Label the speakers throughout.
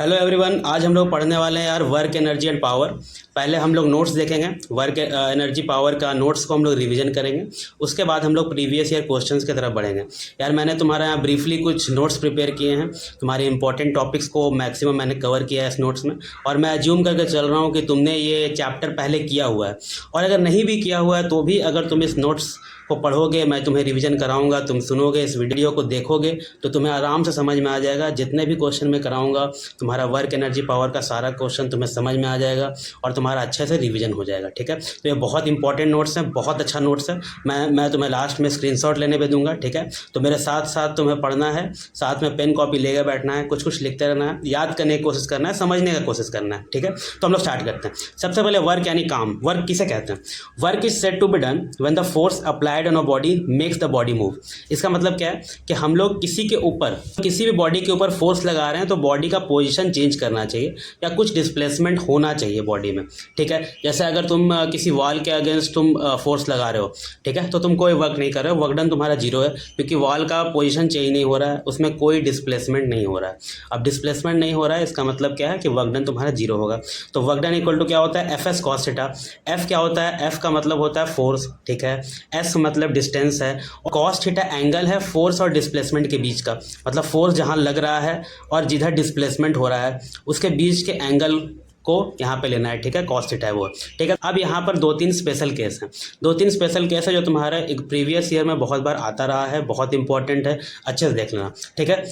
Speaker 1: Hello everyone, आज हम लोग पढ़ने वाले हैं यार वर्क एनर्जी एंड पावर। पहले हम लोग नोट्स देखेंगे, वर्क एनर्जी पावर का नोट्स को हम लोग रिवीजन करेंगे। उसके बाद हम लोग प्रीवियस ईयर क्वेश्चंस की तरफ बढ़ेंगे। यार मैंने तुम्हारा यहाँ ब्रीफली कुछ नोट्स प्रिपेयर किए हैं, तुम्हारे इंपॉर्टेंट टॉपिक्स को मैक्सिमम मैंने कवर किया है इस नोट्स में। और मैं अज्यूम करके चल रहा हूँ कि तुमने ये चैप्टर पहले किया हुआ है, और अगर नहीं भी किया हुआ है तो भी अगर तुम इस नोट्स को पढ़ोगे, मैं तुम्हें रिवीजन कराऊंगा, तुम सुनोगे, इस वीडियो को देखोगे तो तुम्हें आराम से समझ में आ जाएगा। जितने भी क्वेश्चन मैं कराऊंगा तुम्हारा वर्क एनर्जी पावर का सारा क्वेश्चन तुम्हें समझ में आ जाएगा और तुम्हारा अच्छे से रिवीजन हो जाएगा। ठीक है, तो ये बहुत इंपॉर्टेंट नोट्स हैं, बहुत अच्छा नोट्स है। मैं तुम्हें लास्ट में स्क्रीनशॉट लेने पे दूंगा। ठीक है, तो मेरे साथ साथ तुम्हें पढ़ना है, साथ में पेन कॉपी लेकर बैठना है, कुछ कुछ लिखते रहना है, याद करने की कोशिश करना है, समझने की कोशिश करना है। ठीक है, तो हम लोग स्टार्ट करते हैं। सबसे पहले वर्क यानी काम। वर्क किसे कहते हैं? Work is said to be done when the force applied on a body makes the body move. इसका मतलब क्या है कि हम लोग किसी के ऊपर, किसी भी बॉडी के ऊपर फोर्स लगा रहे हैं तो बॉडी का पोजीशन चेंज करना चाहिए या कुछ डिस्प्लेसमेंट होना चाहिए बॉडी में। ठीक है, जैसे अगर तुम किसी वॉल के अगेंस्ट तुम फोर्स लगा रहे हो, ठीक है, तो तुम कोई वर्क नहीं कर रहे हो, वर्क डन तुम्हारा जीरो है, क्योंकि वॉल का पोजीशन चेंज नहीं हो रहा है, उसमें कोई डिस्प्लेसमेंट नहीं हो रहा है। अब डिस्प्लेसमेंट नहीं हो रहा है, इसका मतलब क्या है कि वर्क डन तुम्हारा जीरो होगा। तो वर्क डन इक्वल टू क्या होता है? F S cos theta. F क्या होता है? एफ का मतलब होता है फोर्स, ठीक है, एस मतलब डिस्टेंस है, और कॉस थीटा एंगल है फोर्स और डिस्प्लेसमेंट के बीच का। मतलब फोर्स जहां लग रहा है और जिधर डिस्प्लेसमेंट हो रहा है उसके बीच के एंगल को यहाँ पे लेना है। ठीक है, कॉस थीटा है वो। ठीक है, अब यहाँ पर दो तीन स्पेशल केस हैं, दो तीन स्पेशल केस है जो तुम्हारा एक प्रीवियस ईयर में बहुत बार आता रहा है, बहुत इंपॉर्टेंट है, अच्छे से देख लेना। ठीक है,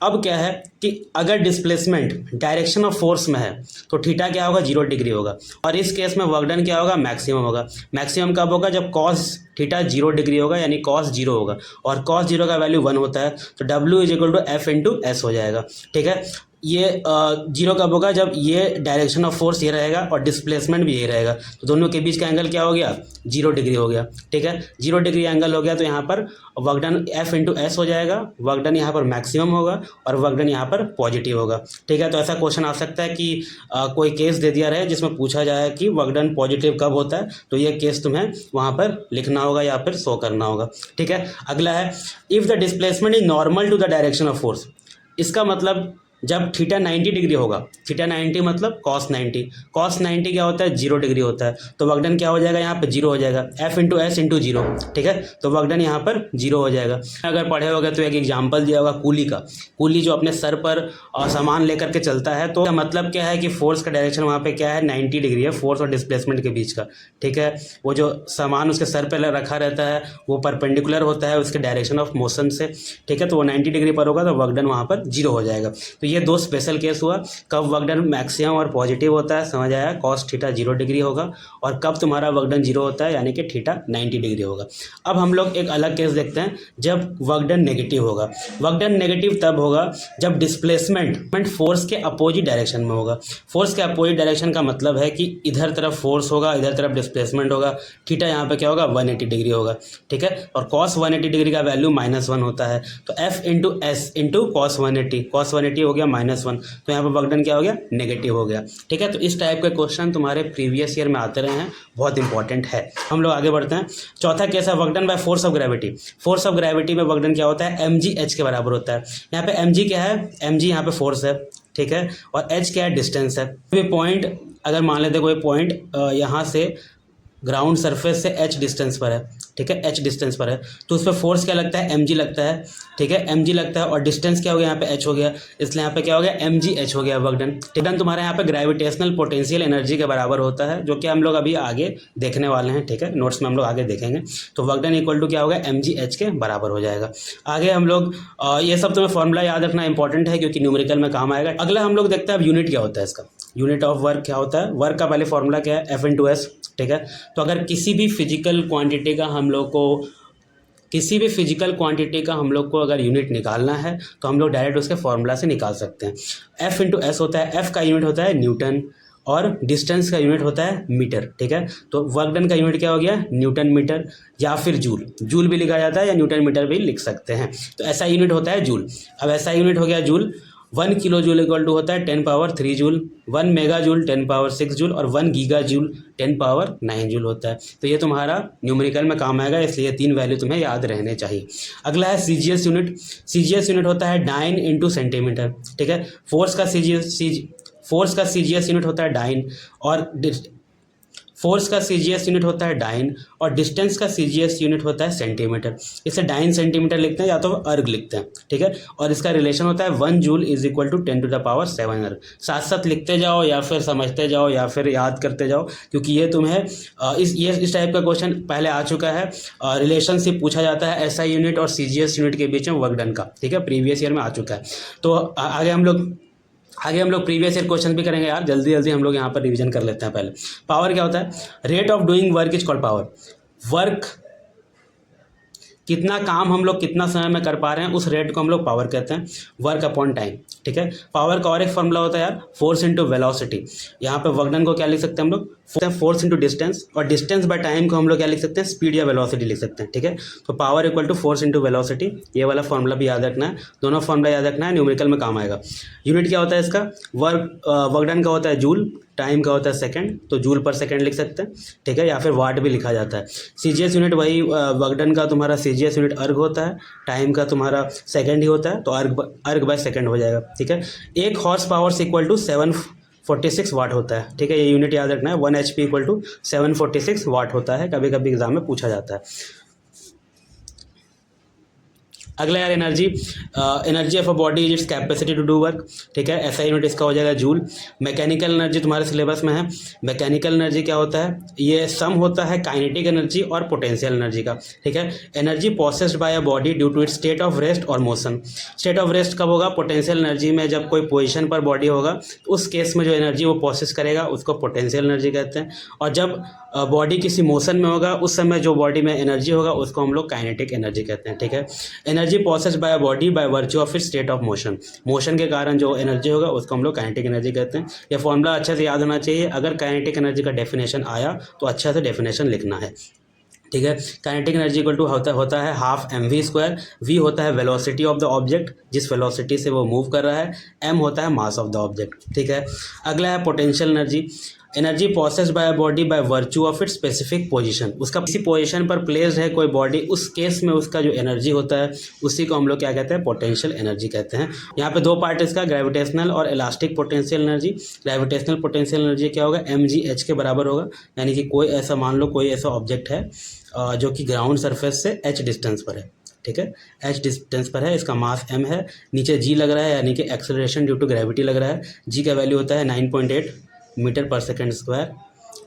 Speaker 1: अब क्या है कि अगर डिस्प्लेसमेंट डायरेक्शन ऑफ फोर्स में है तो थीटा क्या होगा? 0 डिग्री होगा। और इस केस में वर्क डन क्या होगा? मैक्सिमम होगा। मैक्सिमम कब होगा? जब कॉस थीटा 0 डिग्री होगा, यानी कॉस 0 होगा, और कॉस 0 का वैल्यू 1 होता है, तो W is equal to F into S हो जाएगा। ठीक है, ये 0 कब होगा? जब ये डायरेक्शन ऑफ फोर्स ये रहेगा और डिस्प्लेसमेंट भी ये रहेगा, तो दोनों के बीच का एंगल क्या हो गया? 0 डिग्री हो गया। ठीक है, 0 डिग्री एंगल हो गया तो यहाँ पर work done F into S हो जाएगा। वर्क डन यहाँ पर मैक्सिमम होगा और वर्क डन यहाँ पर पॉजिटिव होगा। ठीक है, तो ऐसा क्वेश्चन आ सकता है कि कोई केस दे दिया रहे जिसमें पूछा जाए कि वर्क डन पॉजिटिव कब होता है, तो ये केस तुम्हें वहाँ पर लिखना होगा या फिर शो करना होगा। ठीक है, अगला है if the displacement is normal to the direction of force. इसका मतलब जब थीटा 90 डिग्री होगा, थीटा 90 मतलब कॉस 90, कॉस 90 क्या होता है? 0 डिग्री होता है, तो वर्क डन क्या हो जाएगा? यहाँ पे 0 हो जाएगा, एफ इंटू एस इंटू 0। ठीक है, तो वर्क डन यहाँ पर 0 हो जाएगा। अगर पढ़े होगे तो एक एग्जाम्पल दिया होगा कूली का। कूली जो अपने सर पर सामान लेकर के चलता है, तो मतलब क्या है कि फोर्स का डायरेक्शन वहाँ पे क्या है? 90 डिग्री है, फोर्स और डिस्प्लेसमेंट के बीच का। ठीक है, वो जो सामान उसके सर पर रखा रहता है वो परपेंडिकुलर होता है उसके डायरेक्शन ऑफ मोशन से। ठीक है, तो वो 90 डिग्री पर होगा तो वर्क डन वहाँ पर 0 हो जाएगा। तो ये दो स्पेशल केस हुआ, कब वर्क डन मैक्सिमम और पॉजिटिव होता है, समझ आया? कॉस थीटा 0 डिग्री होगा, और कब तुम्हारा वर्क डन 0 होता है, यानी कि थीटा 90 डिग्री होगा। अब हम लोग एक अलग केस देखते हैं, जब वर्क डन नेगेटिव होगा। वर्क डन नेगेटिव तब होगा जब डिस्प्लेसमेंट फोर्स के अपोजिट डायरेक्शन में होगा। फोर्स के अपोजिट डायरेक्शन का मतलब है कि इधर तरफ फोर्स होगा, इधर तरफ डिस्प्लेसमेंट होगा। थीटा यहाँ पे क्या होगा? 180 डिग्री होगा। ठीक है, और कॉस 180 डिग्री का वैल्यू -1 होता है, तो F into S into cos 180, cos 180 हो गया -1, तो यहाँ पर वर्क डन क्या हो गया? नेगेटिव हो गया। ठीक है, तो इस टाइप के क्वेश्चन तुम्हारे प्रीवियस ईयर में आते रहे हैं, बहुत इंपॉर्टेंट है। हम लोग आगे बढ़ते हैं। चौथा केस है work done by force of gravity. Force of gravity में वर्क डन क्या होता है? mg h के बराबर होता है। यहाँ पे mg क्या है? mg यहाँ पे फोर्स है, ठीक है, और h क्या है? डिस्टेंस है। कोई पॉइंट, अगर मान लेते कोई पॉइंट यहाँ से ग्राउंड सरफेस से h डिस्टेंस पर है, ठीक है, h डिस्टेंस पर है, तो उस पर फोर्स क्या लगता है? mg लगता है। ठीक है, mg लगता है, और डिस्टेंस क्या हो गया? यहाँ पे h हो गया, इसलिए यहाँ पे क्या हो गया? mg h हो गया वर्क डन। ठीक है, तुम्हारे यहाँ पे ग्रेविटेशनल पोटेंशियल एनर्जी के बराबर होता है, जो कि हम लोग अभी आगे देखने वाले हैं। ठीक है, नोट्स में हम लोग आगे देखेंगे। तो वर्क डन इक्वल टू क्या होगा? mg h के बराबर हो जाएगा। आगे हम लोग ये सब तुम्हें फॉर्मूला याद रखना इंपॉर्टेंट है, क्योंकि न्यूमेरिकल में काम आएगा। अगला हम लोग देखते हैं अब यूनिट क्या होता है इसका। यूनिट ऑफ वर्क क्या होता है? वर्क का पहले फॉर्मूला क्या है? F into S. ठीक है, तो अगर किसी भी फिजिकल क्वांटिटी का हम लोग को अगर यूनिट निकालना है तो हम लोग डायरेक्ट उसके फॉर्मूला से निकाल सकते हैं। एफ इंटू एस होता है, एफ का यूनिट होता है न्यूटन, और डिस्टेंस का यूनिट होता है मीटर। ठीक है, तो वर्क डन का यूनिट क्या हो गया? न्यूटन मीटर, या फिर जूल, जूल भी लिखा जाता है या न्यूटन मीटर भी लिख सकते हैं। तो ऐसा यूनिट होता है जूल। अब ऐसा यूनिट हो गया joule, 1 kilo joule equal to होता है 10 power 3 joule, 1 mega joule 10 power 6 joule और 1 गीगा जूल 10 पावर 9 जूल होता है। तो ये तुम्हारा न्यूमेरिकल में काम आएगा, इसलिए 3 वैल्यू तुम्हें याद रहने चाहिए। अगला है सीजीएस यूनिट। सीजीएस यूनिट होता है डाइन इंटू सेंटीमीटर, ठीक है। फोर्स का सीजीएस यूनिट होता है डाइन और डिस्टेंस का सीजीएस यूनिट होता है सेंटीमीटर। इसे डाइन सेंटीमीटर लिखते हैं या तो अर्ग लिखते हैं, ठीक है। और इसका रिलेशन होता है 1 जूल इज इक्वल टू 10⁻⁷ अर्ग। साथ साथ लिखते जाओ या फिर समझते जाओ या फिर याद करते जाओ, क्योंकि ये तुम्हें इस टाइप का क्वेश्चन पहले आ चुका है। रिलेशनशिप पूछा जाता है एसआई यूनिट और सीजीएस यूनिट के बीच में वर्क डन का, ठीक है, प्रीवियस ईयर में आ चुका है। तो आगे हम लोग प्रीवियस ईयर क्वेश्चन भी करेंगे यार, जल्दी जल्दी हम लोग यहाँ पर रिवीजन कर लेते हैं। पहले पावर क्या होता है? Rate of doing work is called power. Work, कितना काम हम लोग कितना समय में कर पा रहे हैं, उस रेट को हम लोग पावर कहते हैं, वर्क अपॉन टाइम, ठीक है। पावर का और एक फॉर्मूला होता है यार, फोर्स इंटू वेलोसिटी। यहाँ पे वर्क डन को क्या लिख सकते हैं हम लोग? फोर्स इंटू डिस्टेंस, और डिस्टेंस बाय टाइम को हम लोग क्या लिख सकते हैं? स्पीड या वेलोसिटी लिख सकते हैं, ठीक है। तो power equal to force into velocity, ये वाला फॉर्मूला भी याद रखना है, दोनों फॉर्मूला याद रखना है, न्यूमेरिकल में काम आएगा। यूनिट क्या होता है इसका? वर्क डन का होता है जूल, टाइम का होता है सेकंड, तो जूल पर सेकंड लिख सकते हैं, ठीक है, या फिर वाट भी लिखा जाता है। सीजीएस यूनिट वही वर्क डन का तुम्हारा सीजीएस यूनिट अर्ग होता है, टाइम का तुम्हारा सेकंड ही होता है, तो अर्ग बाय सेकंड हो जाएगा, ठीक है। 1 हॉर्स पावर इक्वल टू 746 वाट होता है, ठीक है, ये यूनिट याद रखना है। 1 HP इक्वल टू 746 वाट होता है, कभी कभी एग्जाम में पूछा जाता है। अगला यार energy of a body is its capacity to do work, ठीक है, ऐसा यूनिट इसका हो जाएगा जूल। मैकेनिकल एनर्जी तुम्हारे सिलेबस में है। मैकेनिकल एनर्जी क्या होता है? ये सम होता है काइनेटिक एनर्जी और पोटेंशियल एनर्जी का, ठीक है। Energy processed by a body due to its state of rest और मोशन। स्टेट ऑफ रेस्ट कब होगा? पोटेंशियल एनर्जी में, जब कोई पोजिशन पर बॉडी होगा उस केस में जो एनर्जी वो प्रोसेस करेगा उसको पोटेंशियल एनर्जी कहते हैं। और जब बॉडी किसी मोशन में होगा उस समय जो बॉडी में एनर्जी होगा उसको हम लोग काइनेटिक एनर्जी कहते हैं, ठीक है। Energy processed by a body by virtue of its state of motion, motion के कारण जो एनर्जी होगा उसको हम लोग काइनेटिक एनर्जी कहते हैं। यह फॉर्मूला अच्छे से याद होना चाहिए, अगर काइनेटिक एनर्जी का डेफिनेशन आया तो अच्छा से डेफिनेशन लिखना है, ठीक है। काइनेटिक एनर्जी इक्वल टू होता है हाफ mv²। v होता है वेलोसिटी ऑफ द ऑब्जेक्ट, जिस वेलोसिटी से वो मूव कर रहा है। m होता है मास ऑफ द ऑब्जेक्ट, ठीक है। अगला है potential energy. Energy processed by body by virtue of its specific position, उसका किसी पोजीशन पर प्लेस्ड है कोई बॉडी, उस केस में उसका जो एनर्जी होता है उसी को हम लोग क्या कहते हैं? पोटेंशियल एनर्जी कहते हैं। यहाँ पे 2 पार्ट इसका, ग्रेविटेशनल और elastic potential energy. Gravitational potential energy क्या होगा? mgh के बराबर होगा, यानी कि कोई ऐसा मान लो कोई ऐसा ऑब्जेक्ट है जो कि ग्राउंड सरफेस से h डिस्टेंस पर है, ठीक है, h डिस्टेंस पर है, इसका मास m है, नीचे g लग रहा है यानी कि एक्सेलरेशन ड्यू टू ग्रेविटी लग रहा है। g का वैल्यू होता है 9.8 मीटर पर सेकेंड स्क्वायर,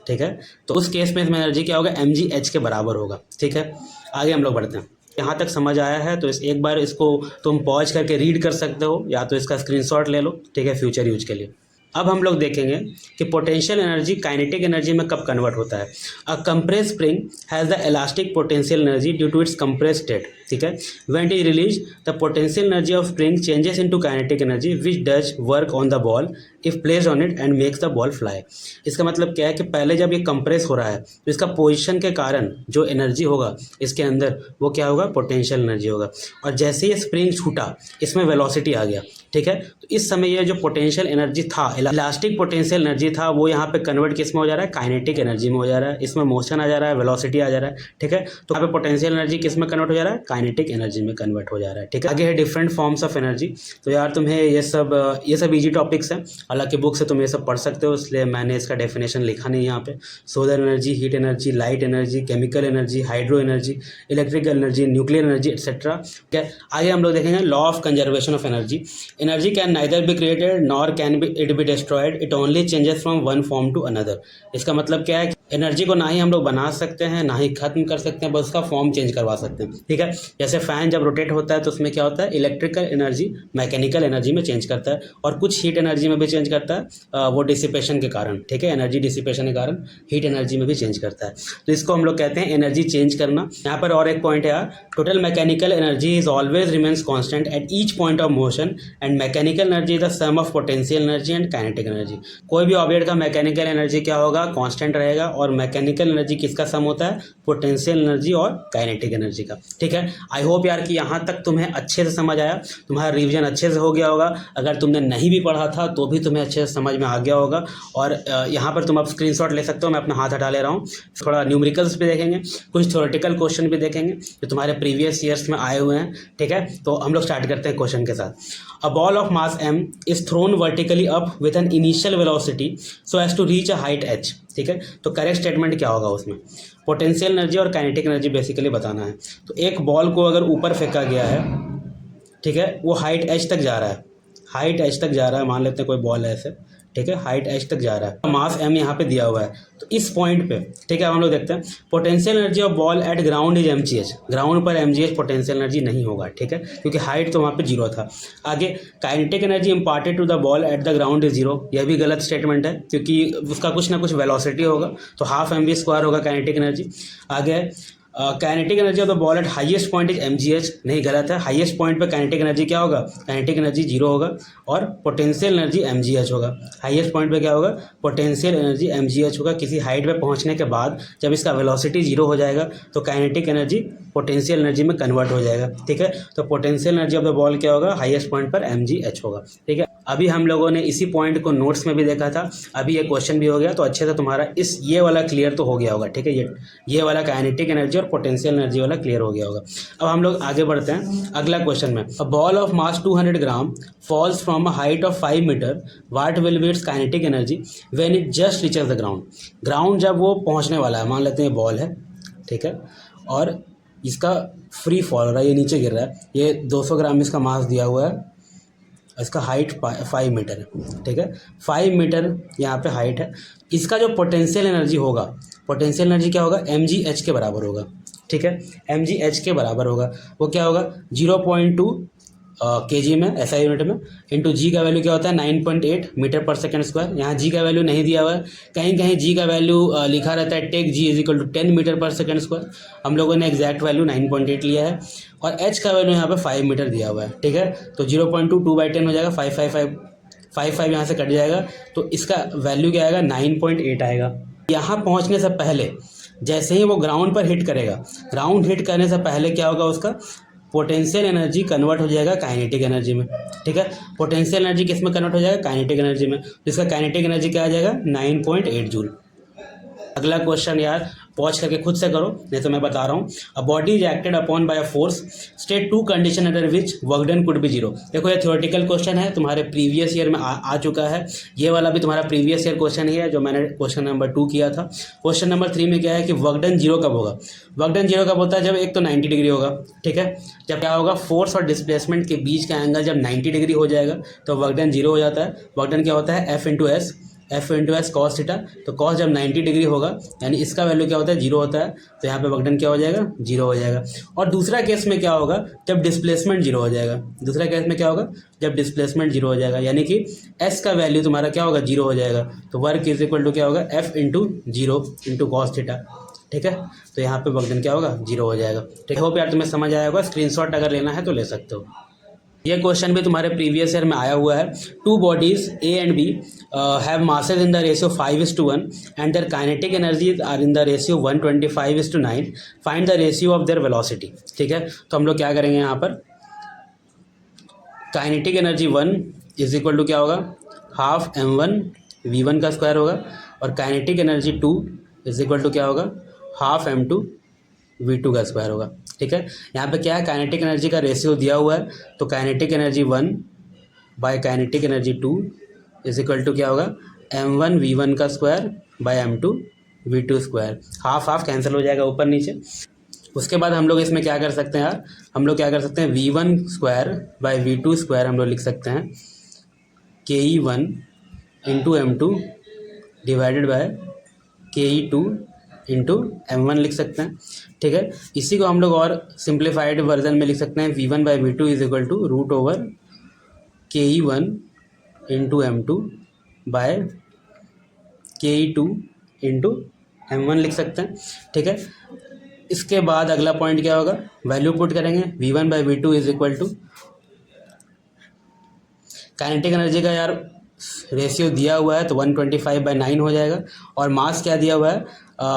Speaker 1: ठीक है। तो उस केस में इसमें एनर्जी क्या होगा? mgh के बराबर होगा, ठीक है। आगे हम लोग बढ़ते हैं। यहाँ तक समझ आया है तो एक बार इसको तुम पॉज करके रीड कर सकते हो या तो इसका स्क्रीनशॉट ले लो, ठीक है, फ्यूचर यूज के लिए। अब हम लोग देखेंगे कि पोटेंशियल एनर्जी काइनेटिक एनर्जी में कब कन्वर्ट होता है। A compress spring has the elastic potential energy due to its compress state, ठीक है। When it is release the potential energy of spring changes into kinetic energy which does work on the ball if placed on it and makes the ball fly. इसका मतलब क्या है कि पहले जब ये कंप्रेस हो रहा है तो इसका पोजीशन के कारण जो एनर्जी होगा इसके अंदर वो क्या होगा? पोटेंशियल एनर्जी होगा। और जैसे ये स्प्रिंग छूटा इसमें वेलोसिटी आ गया, ठीक है, तो इस समय ये जो पोटेंशियल एनर्जी था, इलास्टिक पोटेंशियल एनर्जी था, वो यहाँ पे कन्वर्ट किस में हो जा रहा है? काइनेटिक एनर्जी में हो जा रहा है। इसमें मोशन आ जा रहा है, वेलोसिटी आ जा रहा है, ठीक है। तो यहाँ पे पोटेंशियल एनर्जी किस में कन्वर्ट हो जा रहा है? काइनेटिक एनर्जी में कन्वर्ट हो जा रहा है, ठीक है। आगे है डिफरेंट फॉर्म्स ऑफ एनर्जी। तो यार तुम्हें ये सब इजी टॉपिक्स हैं, हालांकि बुक से तुम ये सब पढ़ सकते हो, इसलिए मैंने इसका डेफिनेशन लिखा नहीं यहाँ पे। Solar energy, heat energy, light energy, chemical energy, hydro energy, electrical energy, nuclear energy etcetera, ठीक है। आगे हम लोग देखेंगे law of conservation of energy. Energy can neither be created nor can be it be destroyed, it only changes from one form to another. इसका मतलब क्या है? एनर्जी को ना ही हम लोग बना सकते हैं ना ही खत्म कर सकते हैं, बस उसका फॉर्म चेंज करवा सकते हैं, ठीक है। जैसे फैन जब रोटेट होता है तो उसमें क्या होता है? इलेक्ट्रिकल एनर्जी मैकेनिकल एनर्जी में चेंज करता है, और कुछ हीट एनर्जी में भी चेंज करता है, वो डिसिपेशन के कारण, ठीक है, एनर्जी डिसिपेशन के कारण हीट एनर्जी में भी चेंज करता है। तो इसको हम लोग कहते हैं एनर्जी चेंज करना। यहाँ पर और एक पॉइंट है यार, total mechanical energy is always remains constant at each point of motion and mechanical energy is the sum of potential energy and kinetic energy. कोई भी ऑब्जेक्ट का मैकेनिकल एनर्जी क्या होगा? कॉन्स्टेंट रहेगा, और मैकेनिकल एनर्जी किसका सम होता है? पोटेंशियल एनर्जी और काइनेटिक एनर्जी का, ठीक है। आई होप यार कि यहाँ तक तुम्हें अच्छे से समझ आया, तुम्हारा रिवीजन अच्छे से हो गया होगा। अगर तुमने नहीं भी पढ़ा था तो भी तुम्हें अच्छे से समझ में आ गया होगा। और यहाँ पर तुम अब स्क्रीनशॉट ले सकते हो, मैं अपना हाथ हटा ले रहा हूँ। थोड़ा न्यूमेरिकल्स भी देखेंगे, कुछ थ्योरेटिकल क्वेश्चन भी देखेंगे जो तुम्हारे प्रीवियस ईयर्स में आए हुए हैं। ठीक है, तो हम लोग स्टार्ट करते हैं क्वेश्चन के साथ। A ball of mass m is thrown vertically up with an initial velocity so as to reach a height h। ठीक है, तो करेक्ट स्टेटमेंट क्या होगा उसमें? पोटेंशियल एनर्जी और काइनेटिक एनर्जी बेसिकली बताना है। तो एक बॉल को अगर ऊपर फेंका गया है, ठीक है, वो हाइट h तक जा रहा है, हाइट h तक जा रहा है, मान लेते हैं कोई बॉल है ऐसे, ठीक है, हाइट h तक जा रहा है, मास m यहाँ पे दिया हुआ है। तो इस पॉइंट पे, ठीक है, हम लोग देखते हैं potential energy of ball eight ground is mgh। Ground पर mgh पोटेंशियल एनर्जी नहीं होगा, ठीक है, क्योंकि हाइट तो वहाँ पे जीरो था। आगे kinetic energy imparted to the ball at the ground is zero, यह भी गलत स्टेटमेंट है क्योंकि उसका कुछ ना कुछ वेलोसिटी होगा, तो हाफ mv² होगा काइनेटिक एनर्जी। आगे kinetic energy of the ball eight highest point is mgh, नहीं, गलत है। हाईएस्ट पॉइंट पे काइनेटिक एनर्जी क्या होगा? काइनेटिक एनर्जी जीरो होगा और पोटेंशियल एनर्जी mgh होगा। हाईएस्ट पॉइंट पे क्या होगा? पोटेंशियल एनर्जी mgh होगा। किसी हाइट पे पहुंचने के बाद जब इसका वेलोसिटी जीरो हो जाएगा तो काइनेटिक एनर्जी पोटेंशियल एनर्जी में कन्वर्ट हो जाएगा। ठीक है, तो potential energy of the ball क्या होगा? हाईएस्ट पॉइंट पर mgh होगा। ठीक है, अभी हम लोगों ने इसी पॉइंट को नोट्स में भी देखा था, अभी ये क्वेश्चन भी हो गया, तो अच्छे से तुम्हारा ये वाला क्लियर तो हो गया होगा। ठीक है, ये वाला काइनेटिक एनर्जी और पोटेंशियल एनर्जी वाला क्लियर हो गया होगा। अब हम लोग आगे बढ़ते हैं अगला क्वेश्चन में। A ball of mass 200 gram falls from a height of 5 metre, what will be its kinetic energy when it just reaches the ground. Ground जब वो पहुंचने वाला है, मान लेते हैं बॉल है, ठीक है, और इसका फ्री फॉल हो रहा है, ये नीचे गिर रहा है, ये 200 ग्राम इसका मास दिया हुआ है, इसका हाइट 5 मीटर है। ठीक है, 5 मीटर यहाँ पे हाइट है। इसका जो पोटेंशियल एनर्जी होगा, पोटेंशियल एनर्जी क्या होगा? mgh के बराबर होगा। ठीक है, mgh के बराबर होगा। वो क्या होगा? 0.2 kg में, SI यूनिट में, इंटू जी का वैल्यू क्या होता है? 9.8 मीटर पर सेकेंड स्क्वायर। यहाँ जी का वैल्यू नहीं दिया हुआ है, कहीं कहीं जी का वैल्यू लिखा रहता है take g is equal to 10 metre per second square. हम लोगों ने एग्जैक्ट वैल्यू 9.8 लिया है और h का वैल्यू यहाँ पे 5 मीटर दिया हुआ है। ठीक है, तो 0.2 2/10 हो जाएगा, 5 यहाँ से कट जाएगा, तो इसका वैल्यू क्या आएगा? 9.8 आएगा। यहाँ पहुँचने से पहले जैसे ही वो ग्राउंड पर हिट करेगा, ग्राउंड हिट करने से पहले क्या होगा? उसका पोटेंशियल एनर्जी कन्वर्ट हो जाएगा काइनेटिक एनर्जी में। ठीक है, पोटेंशियल एनर्जी किस में कन्वर्ट हो जाएगा? काइनेटिक एनर्जी में। इसका काइनेटिक एनर्जी क्या आ जाएगा? 9.8 जूल। अगला क्वेश्चन यार पॉज करके खुद से करो, नहीं तो मैं बता रहा हूँ। अ body is acted upon bye a force, state 2 condition under which work done could be zero. देखो ये थ्योरेटिकल क्वेश्चन है, तुम्हारे प्रीवियस ईयर में आ चुका है। ये वाला भी तुम्हारा प्रीवियस ईयर क्वेश्चन ही है जो मैंने क्वेश्चन नंबर 2 किया था। क्वेश्चन नंबर 3 में क्या है कि वर्क डन जीरो कब होगा? वर्क डन जीरो कब होता है? जब एक तो 90 डिग्री होगा। ठीक है, जब क्या होगा? फोर्स और डिस्प्लेसमेंट के बीच का एंगल जब 90 डिग्री हो जाएगा तो वर्क डन जीरो हो जाता है। वर्क डन क्या होता है? F into S cos theta. तो कॉस जब 90 डिग्री होगा यानी इसका वैल्यू क्या होता है? जीरो होता है, तो यहाँ पे वर्क डन क्या हो जाएगा? जीरो हो जाएगा। और दूसरा केस में क्या होगा? जब डिस्प्लेसमेंट जीरो हो जाएगा। दूसरा केस में क्या होगा? जब डिस्प्लेसमेंट जीरो हो जाएगा, यानी कि एस का वैल्यू तुम्हारा क्या होगा? जीरो हो जाएगा। तो वर्क इज इक्वल टू क्या होगा? F into zero into cos theta. ठीक है, तो यहाँ पे वर्क डन क्या होगा? जीरो हो जाएगा। ठीक है, होप यार तुम्हें समझ आया होगा। स्क्रीनशॉट अगर लेना है तो ले सकते हो। ये क्वेश्चन भी तुम्हारे प्रीवियस ईयर में आया हुआ है। 2 bodies A and B have masses in the ratio 5:1 and their kinetic energies are in the ratio 125:9। Find the ratio of their velocity. ठीक है, तो हम लोग क्या करेंगे यहाँ पर? Kinetic energy 1 is equal to क्या होगा? हाफ m1 v1 का स्क्वायर होगा, और kinetic energy 2 is equal to क्या होगा? हाफ m2 v2 का स्क्वायर होगा। ठीक है, यहाँ पे क्या है? काइनेटिक एनर्जी का रेशियो दिया हुआ है, तो kinetic energy 1 by kinetic energy 2 is equal to क्या होगा? m1 v1 का square by m2 v2 square. Half half cancel हो जाएगा ऊपर नीचे। उसके बाद हम लोग इसमें क्या कर सकते हैं यार? हम लोग क्या कर सकते हैं? v1 square by v2 square हम लोग लिख सकते हैं ke1 into m2 divided by ke2 into m1 लिख सकते हैं। ठीक है, इसी को हम लोग और सिंप्लीफाइड वर्जन में लिख सकते हैं v1 by v2 is equal to root over ke1 into m2 by ke2 into m1 लिख सकते हैं। ठीक है, इसके बाद अगला पॉइंट क्या होगा? वैल्यू पुट करेंगे। v1 by v2 is equal to kinetic energy का यार रेशियो दिया हुआ है तो 125/9 हो जाएगा, और मास क्या दिया हुआ है?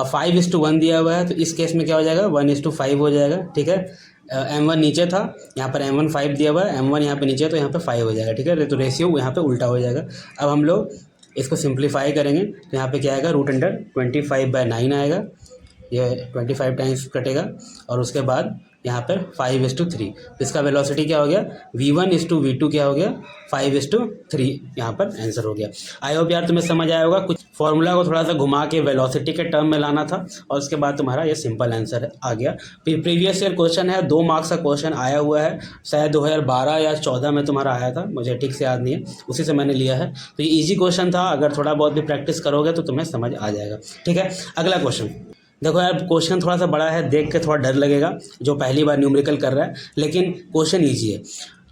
Speaker 1: 5:1 दिया हुआ है, तो इस केस में क्या हो जाएगा? 1:5 हो जाएगा। ठीक है, M1 नीचे था, यहाँ पर M1 5 दिया हुआ है, M1 यहाँ पे नीचे है तो यहाँ पे 5 हो जाएगा, ठीक है। तो रेशियो यहाँ पे उल्टा हो जाएगा। अब हम लोग इसको सिंप्लीफाई करेंगे तो यहाँ पे क्या आएगा, √25/9 आएगा, ये 25 टाइम्स कटेगा और उसके बाद यहाँ पर 5:3। इसका वेलोसिटी क्या हो गया, v1:v2 क्या हो गया, 5:3 यहाँ पर आंसर हो गया। आई होप यार तुम्हें समझ आया होगा। कुछ फॉर्मूला को थोड़ा सा घुमा के वेलोसिटी के टर्म में लाना था और उसके बाद तुम्हारा ये सिंपल आंसर आ गया। प्रीवियस ईयर क्वेश्चन है, 2 मार्क्स का क्वेश्चन आया हुआ है, शायद 2012 या 14 में तुम्हारा आया था, मुझे ठीक से याद नहीं है, उसी से मैंने लिया है। तो ये ईजी क्वेश्चन था, अगर थोड़ा बहुत भी प्रैक्टिस करोगे तो तुम्हें समझ आ जाएगा, ठीक है। अगला क्वेश्चन देखो यार, क्वेश्चन थोड़ा सा बड़ा है, देख के थोड़ा डर लगेगा जो पहली बार न्यूमेरिकल कर रहा है, लेकिन क्वेश्चन ईजी है।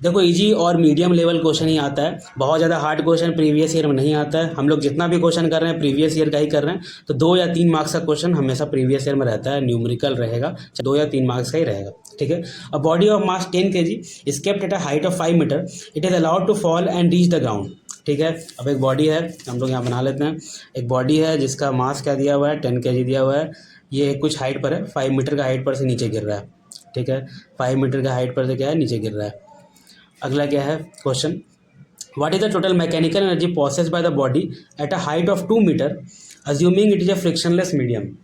Speaker 1: देखो ईजी और मीडियम लेवल क्वेश्चन ही आता है, बहुत ज़्यादा हार्ड क्वेश्चन प्रीवियस ईयर में नहीं आता है। हम लोग जितना भी क्वेश्चन कर रहे हैं प्रीवियस ईयर का ही कर रहे हैं, तो 2 या 3 मार्क्स का क्वेश्चन हमेशा प्रीवियस ईयर में रहता है, न्यूमेरिकल रहेगा 2 या 3 मार्क्स का ही रहेगा, ठीक है। A body of mass 10 kg is kept at a height of 5 metre, it is allowed to fall and reach the ground, ठीक है। अब एक बॉडी है, हम लोग यहाँ बना लेते हैं। एक बॉडी है जिसका मास क्या दिया हुआ है, 10 kg दिया हुआ है, ये कुछ हाइट पर है, 5 मीटर का हाइट पर से नीचे गिर रहा है, ठीक है। 5 मीटर का हाइट पर से क्या है, नीचे गिर रहा है। अगला क्या है question, what is the total mechanical energy processed by the body at a height of 2 metre assuming it is a frictionless medium.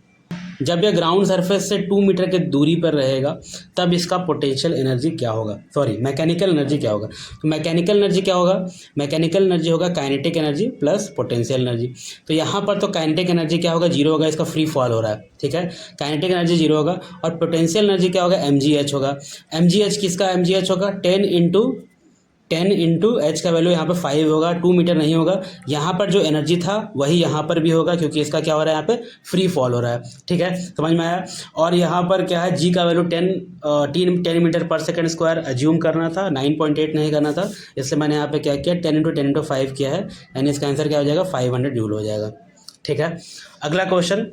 Speaker 1: जब यह ग्राउंड सरफेस से 2 मीटर की दूरी पर रहेगा तब इसका पोटेंशियल एनर्जी क्या होगा, सॉरी मैकेनिकल एनर्जी क्या होगा। तो मैकेनिकल एनर्जी क्या होगा, मैकेनिकल एनर्जी होगा kinetic energy plus potential energy. तो यहाँ पर तो काइनेटिक एनर्जी क्या होगा, 0 होगा, इसका फ्री फॉल हो रहा है, ठीक है। काइनेटिक एनर्जी 0 होगा और पोटेंशियल एनर्जी क्या होगा, mgh होगा। mgh किसका mgh होगा, 10 इंटू एच का वैल्यू यहाँ पर 5 होगा, 2 मीटर नहीं होगा। यहाँ पर जो एनर्जी था वही यहाँ पर भी होगा, क्योंकि इसका क्या हो रहा है, यहाँ पे फ्री फॉल हो रहा है, ठीक है, समझ में आया। और यहाँ पर क्या है, जी का वैल्यू 10 मीटर पर सेकंड स्क्वायर अज्यूम करना था, 9.8 नहीं करना था, इसलिए मैंने यहाँ पे क्या किया, 10 × 10 × 5 किया है, यानी इसका आंसर क्या हो जाएगा, 500 जूल हो जाएगा, ठीक है। अगला question,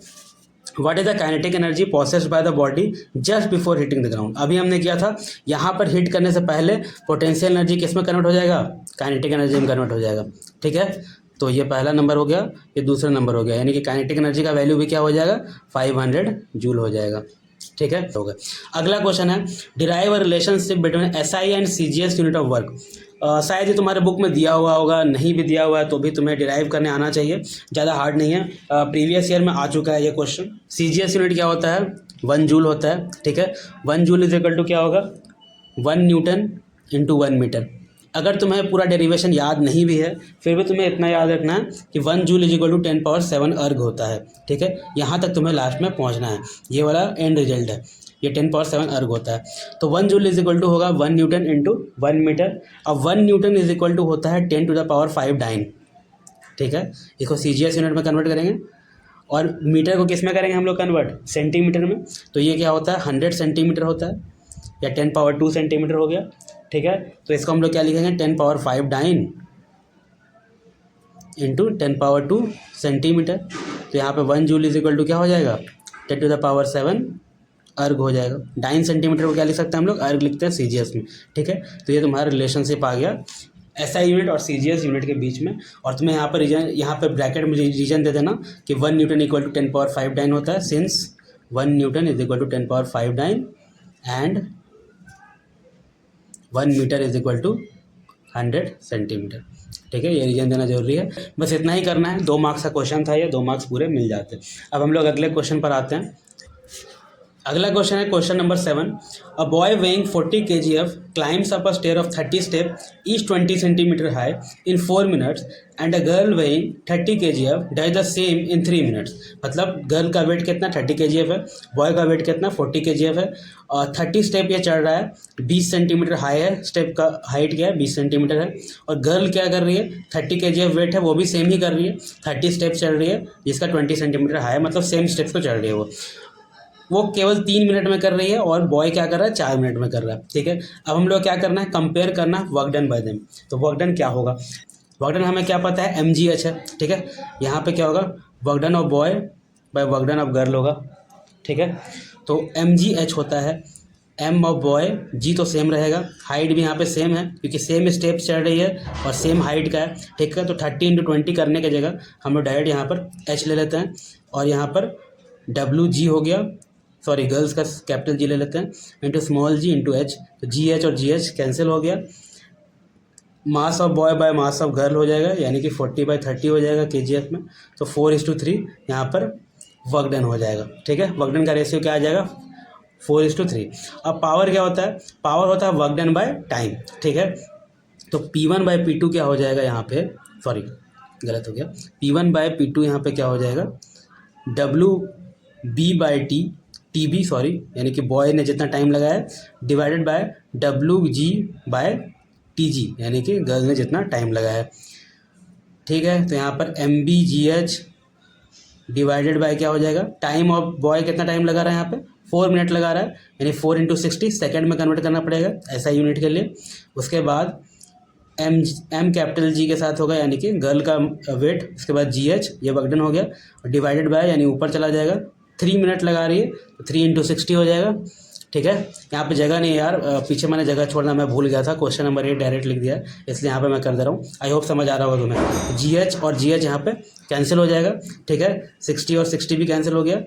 Speaker 1: what is the kinetic energy processed by the body just before hitting the ground. अभी हमने किया था, यहाँ पर हिट करने से पहले पोटेंशियल एनर्जी किस में कन्वर्ट हो जाएगा, काइनेटिक एनर्जी में कन्वर्ट हो जाएगा, ठीक है। तो ये पहला नंबर हो गया, ये दूसरा नंबर हो गया, यानी कि काइनेटिक एनर्जी का वैल्यू भी क्या हो जाएगा, 500 जूल हो जाएगा, ठीक है, हो गया। अगला क्वेश्चन है, derive a relationship between SI and CGS unit of work. शायद ये तुम्हारे बुक में दिया हुआ होगा, नहीं भी दिया हुआ है तो भी तुम्हें डिराइव करने आना चाहिए, ज़्यादा हार्ड नहीं है, प्रीवियस ईयर में आ चुका है ये क्वेश्चन। CGS यूनिट क्या होता है, 1 जूल होता है, ठीक है। 1 जूल इज इक्वल टू क्या होगा, 1 न्यूटन इंटू 1 मीटर। अगर तुम्हें पूरा डेरिवेशन याद नहीं भी है, फिर भी तुम्हें इतना याद रखना है कि 1 जूल इज इक्वल टू 10⁻7 अर्ग होता है, ठीक है। यहाँ तक तुम्हें लास्ट में पहुँचना है, ये वाला एंड रिजल्ट है, ये 10⁻7 अर्ग होता है। तो 1 जूल इज इक्वल टू होगा 1 न्यूटन इंटू 1 मीटर। अब 1 न्यूटन इज इक्वल टू होता है 10⁻5 डाइन, ठीक है। इसको CGS यूनिट में कन्वर्ट करेंगे और मीटर को किस में करेंगे हम लोग कन्वर्ट, सेंटीमीटर में। तो ये क्या होता है, 100 सेंटीमीटर होता है, या 10⁻2 सेंटीमीटर हो गया, ठीक है। तो इसको हम लोग क्या लिखेंगे, 10⁻5 डाइन इंटू 10⁻2 सेंटीमीटर। तो यहाँ पे 1 जूल इज इक्वल टू क्या हो जाएगा, 10⁻7 अर्ग हो जाएगा। डाइन सेंटीमीटर को क्या लिख सकते हैं हम लोग, अर्ग लिखते हैं CGS में, ठीक है। तो ये तुम्हारा रिलेशनशिप आ गया SI यूनिट और CGS यूनिट के बीच में। और तुम्हें यहाँ पर रीजन, यहाँ पर ब्रैकेट में रीजन दे देना कि 1 न्यूटन इक्वल टू 10⁻5 डाइन होता है, since 1 newton is equal to 10⁻5 dyne and 1 metre is equal to 100 centimetre, ठीक है। ये रीजन देना जरूरी है, बस इतना ही करना है। 2 मार्क्स का क्वेश्चन था ये, 2 मार्क्स पूरे मिल जाते हैं। अब हम लोग अगले क्वेश्चन पर आते हैं। अगला क्वेश्चन है question number 7। A boy weighing 40 kgf climbs up a stair of 30 step each 20 centimetre high in 4 minutes and a girl weighing 30 kgf does the same in 3 minutes. मतलब गर्ल का वेट कितना 30 kgf है, boy का weight कितना 40 kgf है, और 30 step ये चढ़ रहा है, 20 सेंटीमीटर हाई है, स्टेप का हाइट क्या है 20 सेंटीमीटर है, और गर्ल क्या कर रही है 30 kgf वेट है, वो भी सेम ही कर रही है, 30 स्टेप चढ़ रही है जिसका 20 सेंटीमीटर हाई है, मतलब सेम स्टेप्स को चढ़ रही है वो केवल 3 मिनट में कर रही है और बॉय क्या कर रहा है 4 मिनट में कर रहा है, ठीक है। अब हम लोग क्या करना है, कंपेयर करना है वर्क डन बाय देम। तो वर्क डन क्या होगा, वर्क डन हमें क्या पता है mgh है, ठीक है। यहाँ पे क्या होगा, work done of boy by work done of girl होगा, ठीक है। तो mgh होता है m ऑफ बॉय, g तो सेम रहेगा, हाइट भी यहाँ पे सेम है क्योंकि सेम स्टेप चढ़ रही है और सेम हाइट का है, ठीक है। तो 30 × 20 करने की जगह हम लोग डायरेक्ट यहाँ पर h ले लेते हैं और यहाँ पर wg हो गया सॉरी गर्ल्स का कैपिटल जी ले लेते हैं, इंटू स्मॉल जी इंटू एच, तो जी एच और जी एच कैंसिल हो गया, mass of boy by mass of girl हो जाएगा, यानी कि 40/30 हो जाएगा केजीएफ में, तो 4:3 यहाँ पर वर्क डन हो जाएगा। ठीक है, वर्क डन का रेशियो क्या आ जाएगा 4:3। अब पावर क्या होता है, पावर होता है वर्क डन बाय टाइम। ठीक है, तो P1/P2 क्या हो जाएगा यहाँ पे, सॉरी गलत हो गया, P1/P2 यहाँ पे क्या हो जाएगा WB/T, TB सॉरी, यानी कि बॉय ने जितना टाइम लगाया डिवाइडेड बाय WG/TG, यानी कि गर्ल ने जितना टाइम लगाया। ठीक है, तो यहाँ पर MBGH डिवाइडेड बाय क्या हो जाएगा, टाइम ऑफ बॉय कितना टाइम लगा रहा है यहाँ पे 4 मिनट लगा रहा है, यानी 4 × 60 सेकेंड में कन्वर्ट करना पड़ेगा ऐसा यूनिट के लिए। उसके बाद M कैपिटल G के साथ होगा, यानी कि गर्ल का वेट, उसके बाद GH ये वर्क डन हो गया, और डिवाइडेड बाय यानी ऊपर चला जाएगा, 3 मिनट लगा रही है तो 3 × 60 हो जाएगा। ठीक है, यहाँ पे जगह नहीं है यार, पीछे मैंने जगह छोड़ना मैं भूल गया था, क्वेश्चन नंबर 8 डायरेक्ट लिख दिया है, इसलिए यहाँ पे मैं कर दे रहा हूँ। आई होप समझ आ रहा होगा तुम्हें। GH और GH यहाँ पे कैंसिल हो जाएगा। ठीक है, 60 और 60 भी कैंसिल हो गया,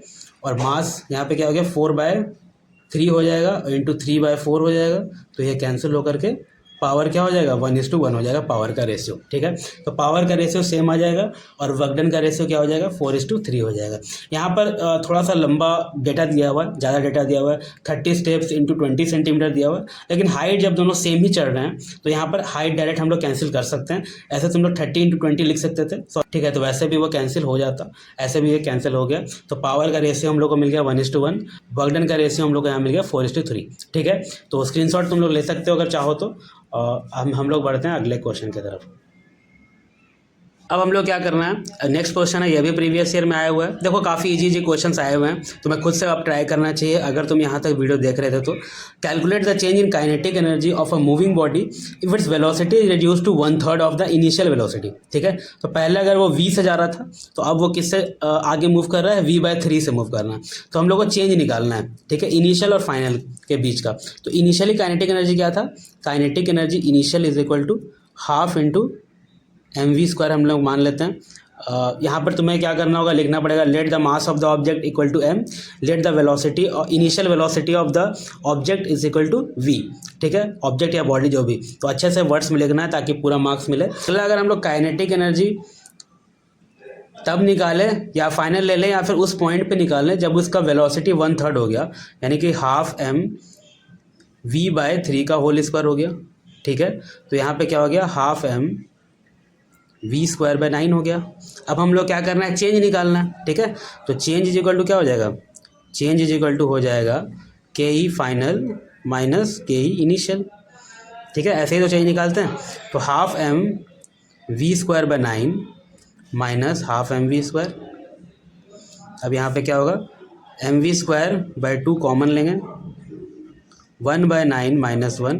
Speaker 1: और मास यहाँ पे क्या हो गया 4/3 हो जाएगा, इंटू 3/4 हो जाएगा, तो ये कैंसिल होकर के पावर क्या हो जाएगा 1:1 हो जाएगा पावर का रेशियो। ठीक है, तो पावर का रेशियो सेम आ जाएगा, और वर्क डन का रेशियो क्या हो जाएगा 4:3 हो जाएगा। यहाँ पर थोड़ा सा लंबा डेटा दिया हुआ है, ज़्यादा डेटा दिया हुआ है, 30 स्टेप्स इंटू 20 सेंटीमीटर दिया हुआ है, लेकिन हाइट जब दोनों सेम ही चल रहे हैं तो यहाँ पर हाइट डायरेक्ट हम लोग कैंसिल कर सकते हैं। ऐसे तुम लोग 30 × 20 लिख सकते थे, ठीक है, तो वैसे भी वो कैंसिल हो जाता, ऐसे भी ये कैंसिल हो गया। तो पावर का रेशियो हम लोग को मिल गया 1:1, वर्क डन का रेशियो हम लोग को यहाँ मिल गया 4:3। ठीक है, तो स्क्रीनशॉट तुम लोग ले सकते हो अगर चाहो तो। हम लोग बढ़ते हैं अगले क्वेश्चन की तरफ। अब हम लोग क्या करना है, नेक्स्ट क्वेश्चन है, ये भी प्रीवियस ईयर में आया हुआ है। देखो काफ़ी इजी क्वेश्चंस आए हुए हैं, तुम्हें खुद से अब ट्राई करना चाहिए अगर तुम यहाँ तक वीडियो देख रहे थे तो। Calculate the change in kinetic energy of a moving body if its velocity is reduce to 1/3 of the initial velocity. ठीक है, तो पहले अगर वो v से जा रहा था तो अब वो किससे आगे मूव कर रहा है, v/3 से मूव करना है। तो हम लोग को चेंज निकालना है, ठीक है, इनिशियल और फाइनल के बीच का। तो इनिशियली काइनेटिक एनर्जी क्या था, kinetic energy initial is equal to half into mv² हम लोग मान लेते हैं। यहाँ पर तुम्हें क्या करना होगा, लिखना पड़ेगा let the mass of the object equal to m, let the velocity और initial velocity of the object is equal to v। ठीक है, ऑब्जेक्ट या बॉडी जो भी, तो अच्छे से वर्ड्स में लिखना है ताकि पूरा मार्क्स मिले। चलो अगर हम लोग काइनेटिक एनर्जी तब निकालें या फाइनल ले लें या फिर उस पॉइंट पे निकालें जब उसका वेलोसिटी 1/3 हो गया, यानी कि हाफ m v/3 का होल स्क्वायर हो गया। ठीक है, तो यहाँ पे क्या हो गया, हाफ m v²/9 हो गया। अब हम लोग क्या करना है, चेंज निकालना है। ठीक है, तो चेंज इज इक्वल टू क्या हो जाएगा, चेंज इज इक्वल टू हो जाएगा ke final minus ke initial. ठीक है, ऐसे ही तो चेंज निकालते हैं। तो half m v²/9 minus half m v²। अब यहाँ पे क्या होगा, mv²/2 कॉमन लेंगे, 1/9 माइनस 1।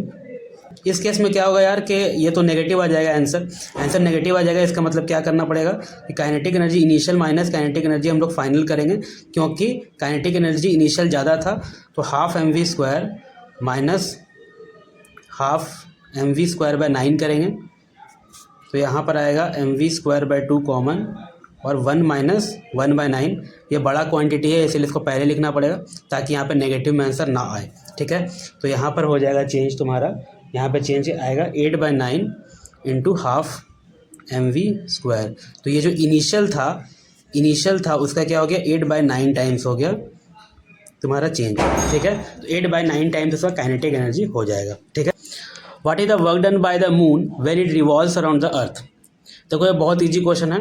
Speaker 1: इस केस में क्या होगा यार कि ये तो नेगेटिव आ जाएगा, आंसर नेगेटिव आ जाएगा। इसका मतलब क्या करना पड़ेगा कि kinetic energy initial minus kinetic energy हम लोग फाइनल करेंगे, क्योंकि काइनेटिक एनर्जी इनिशियल ज़्यादा था। तो half mv² minus half mv²/9 करेंगे, तो यहाँ पर आएगा mv²/2 कॉमन और 1 माइनस 1/9। ये बड़ा क्वांटिटी है इसलिए इसको पहले लिखना पड़ेगा ताकि यहाँ पे नेगेटिव में आंसर ना आए। ठीक है, तो यहाँ पर हो जाएगा चेंज तुम्हारा, यहाँ पे चेंज आएगा 8/9 इंटू हाफ mv²। तो ये जो इनिशियल था उसका क्या हो गया 8/9 टाइम्स हो गया तुम्हारा चेंज। ठीक है, तो 8/9 टाइम्स उसका काइनेटिक एनर्जी हो जाएगा। ठीक है, what is the work done by the moon when it revolves around the earth. देखो ये बहुत ईजी क्वेश्चन है,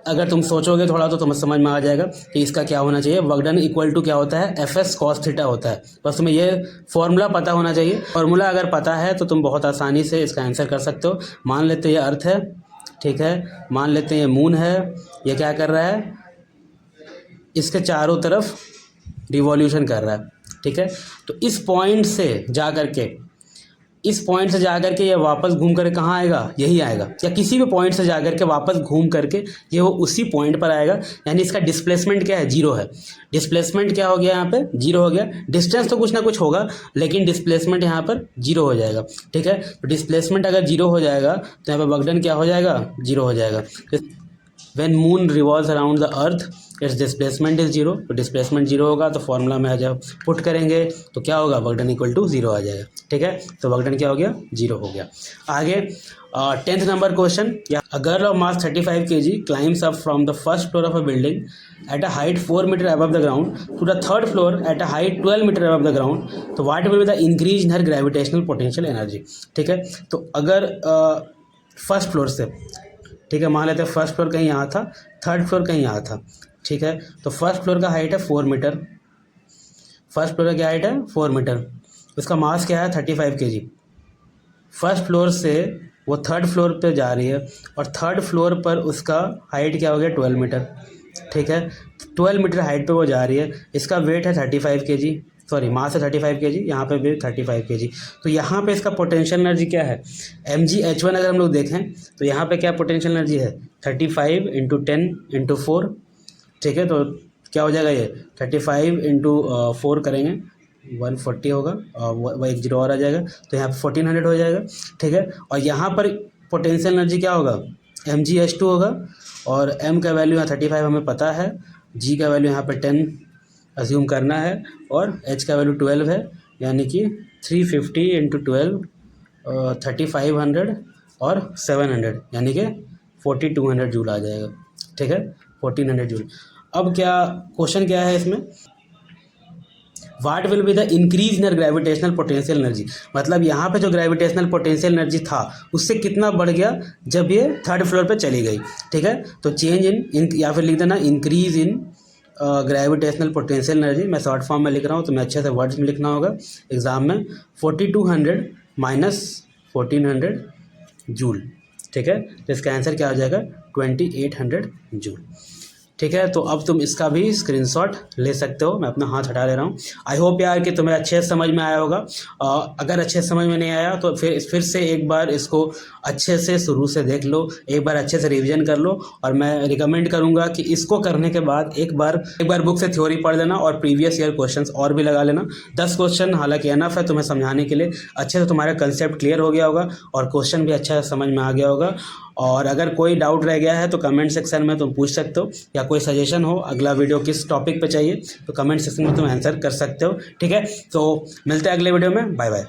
Speaker 1: अगर तुम सोचोगे थोड़ा तो तुम्हें समझ में आ जाएगा कि इसका क्या होना चाहिए। वर्क डन इक्वल टू क्या होता है, fs cos थीटा होता है। बस तुम्हें ये फॉर्मूला पता होना चाहिए। फॉर्मूला अगर पता है तो तुम बहुत आसानी से इसका आंसर कर सकते हो। मान लेते हैं ये अर्थ है, ठीक है, मान लेते हैं ये मून है, ये क्या कर रहा है, इसके चारों तरफ रिवॉल्यूशन कर रहा है। ठीक है, तो इस पॉइंट से जा करके ये वापस घूम कर कहाँ आएगा, यही आएगा, या किसी भी पॉइंट से जा करके वापस घूम करके ये वो उसी पॉइंट पर आएगा। यानी इसका डिस्प्लेसमेंट क्या है, 0 है। डिस्प्लेसमेंट क्या हो गया, यहाँ पे 0 हो गया। डिस्टेंस तो कुछ ना कुछ होगा लेकिन डिस्प्लेसमेंट यहाँ पर 0 हो जाएगा। ठीक है, तो डिस्प्लेसमेंट अगर 0 हो जाएगा तो यहाँ पर वर्क डन क्या हो जाएगा, 0 हो जाएगा। When moon revolves around the earth it's displacement is zero, तो डिस्प्लेसमेंट जीरो होगा तो फॉर्मूला में जब पुट करेंगे तो क्या होगा, work done equal to zero आ जाएगा। ठीक है, तो वर्क डन क्या हो गया, जीरो हो गया। आगे 10th number question, a girl of mass 35 kg climbs up from the first floor of a building at a height 4 metre above the ground to the third floor at a height 12 metre above the ground, तो what will be the increase in her gravitational potential energy. ठीक है, तो अगर first floor से, ठीक है, मान लेते हैं फर्स्ट फ्लोर कहीं यहाँ था, थर्ड फ्लोर कहीं यहाँ था। ठीक है, तो फर्स्ट फ्लोर का हाइट है 4 मीटर, फर्स्ट फ्लोर का क्या हाइट है 4 मीटर, उसका मास क्या है 35 kg। फर्स्ट फ्लोर से वो थर्ड फ्लोर पे जा रही है और थर्ड फ्लोर पर उसका हाइट क्या हो गया 12 मीटर। ठीक है, 12 मीटर हाइट पे वो जा रही है, इसका वेट है 35 kg, सॉरी मास है 35 kg, यहाँ पे भी 35 kg। तो यहाँ पे इसका पोटेंशियल एनर्जी क्या है, mgh1 अगर हम लोग देखें तो यहाँ पे क्या पोटेंशियल एनर्जी है 35 इंटू 10 इंटू 4। ठीक है, तो क्या हो जाएगा ये 35 इंटू 4 करेंगे 140 होगा, वो एक जीरो और आ जाएगा, तो यहाँ पे 1400 हो जाएगा। ठीक है, और यहाँ पर पोटेंशियल एनर्जी क्या होगा mgh2 होगा, और m का वैल्यू यहाँ 35 हमें पता है, g का वैल्यू यहाँ पर 10 अज्यूम करना है, और h का वैल्यू 12 है, यानी कि 350 इंटू 12 3500 और 700 यानी कि 4200 जूल आ जाएगा। ठीक है, 1400 जूल। अब क्या क्वेश्चन क्या है इसमें, what will be the increase in gravitational potential energy, मतलब यहाँ पे जो ग्रेविटेशनल पोटेंशियल एनर्जी था उससे कितना बढ़ गया जब ये थर्ड फ्लोर पे चली गई। ठीक है, तो चेंज इन या फिर लिख देना increase in gravitational potential energy, मैं शॉर्ट फॉर्म में लिख रहा हूँ तो मैं अच्छे से वर्ड्स में लिखना होगा एग्जाम में, 4200 माइनस 1400 जूल। ठीक है, तो इसका आंसर क्या हो जाएगा 2800 जूल। ठीक है, तो अब तुम इसका भी स्क्रीनशॉट ले सकते हो, मैं अपना हाथ हटा ले रहा हूँ। आई होप यार कि तुम्हें अच्छे से समझ में आया होगा। अगर अच्छे से समझ में नहीं आया तो फिर से एक बार इसको अच्छे से शुरू से देख लो, एक बार अच्छे से रिवीजन कर लो, और मैं रिकमेंड करूँगा कि इसको करने के बाद एक बार बुक से थ्योरी पढ़ लेना और प्रीवियस ईयर क्वेश्चन और भी लगा लेना। 10 क्वेश्चन हालांकि एनफ है तुम्हें समझाने के लिए, अच्छे से तुम्हारा कंसेप्ट क्लियर हो गया होगा और क्वेश्चन भी अच्छा से समझ में आ गया होगा। और अगर कोई डाउट रह गया है तो कमेंट सेक्शन में तुम पूछ सकते हो, या कोई सजेशन हो अगला वीडियो किस टॉपिक पे चाहिए तो कमेंट सेक्शन में तुम आंसर कर सकते हो। ठीक है, तो मिलते हैं अगले वीडियो में, बाय बाय।